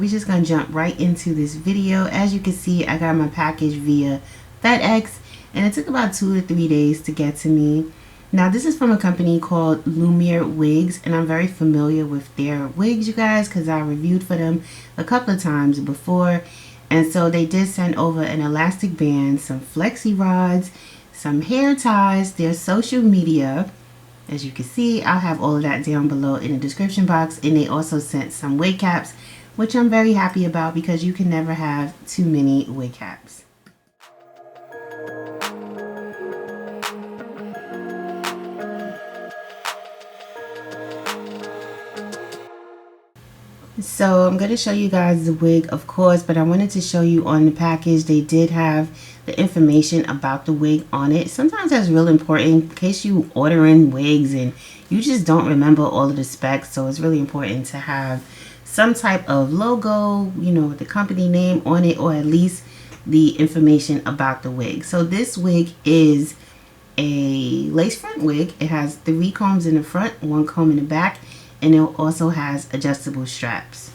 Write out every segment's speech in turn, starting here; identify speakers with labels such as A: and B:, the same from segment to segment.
A: we're just gonna jump right into this video. As you can see, I got my package via FedEx, and it took about 2 to 3 days to get to me. Now this is from a company called Lumiere Wigs, and I'm very familiar with their wigs, you guys, because I reviewed for them a couple of times before. And so they did send over an elastic band, some flexi rods, some hair ties, their social media. As you can see, I'll have all of that down below in the description box. And they also sent some wig caps, which I'm very happy about because you can never have too many wig caps. So I'm going to show you guys the wig, of course, but I wanted to show you on the package they did have the information about the wig on it. Sometimes that's real important in case you order in wigs and you just don't remember all of the specs. So it's really important to have some type of logo, you know, with the company name on it, or at least the information about the wig. So this wig is a lace front wig. It has 3 combs in the front, 1 comb in the back, and it also has adjustable straps.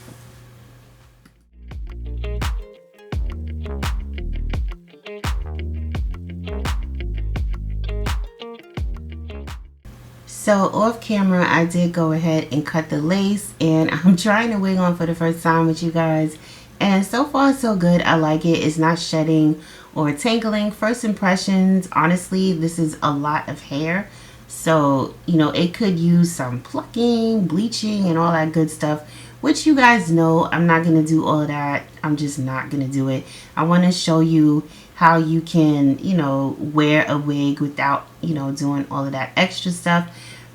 A: So off camera, I did go ahead and cut the lace, and I'm trying the wig on for the first time with you guys. And so far so good. I like it. It's not shedding or tangling. First impressions, honestly, this is a lot of hair. So, you know, it could use some plucking, bleaching, and all that good stuff, which you guys know I'm not going to do all of that. I'm just not going to do it. I want to show you how you can, you know, wear a wig without, you know, doing all of that extra stuff.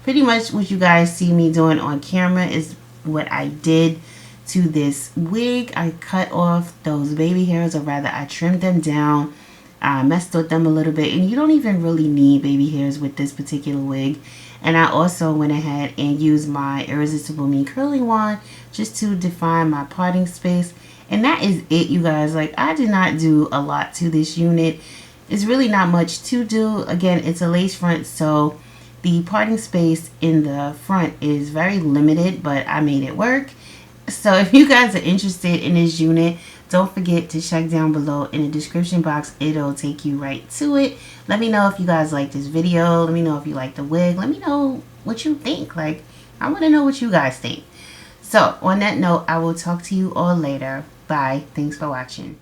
A: Pretty much what you guys see me doing on camera is what I did to this wig. I cut off those baby hairs, or rather I trimmed them down. I messed with them a little bit, and you don't even really need baby hairs with this particular wig. And I also went ahead and used my Irresistible Me curling wand just to define my parting space. And that is it, you guys. Like, I did not do a lot to this unit. It's really not much to do. Again, it's a lace front, so the parting space in the front is very limited, but I made it work. So if you guys are interested in this unit, don't forget to check down below in the description box. It'll take you right to it. Let me know if you guys like this video. Let me know if you like the wig. Let me know what you think. Like, I want to know what you guys think. So on that note, I will talk to you all later. Bye. Thanks for watching.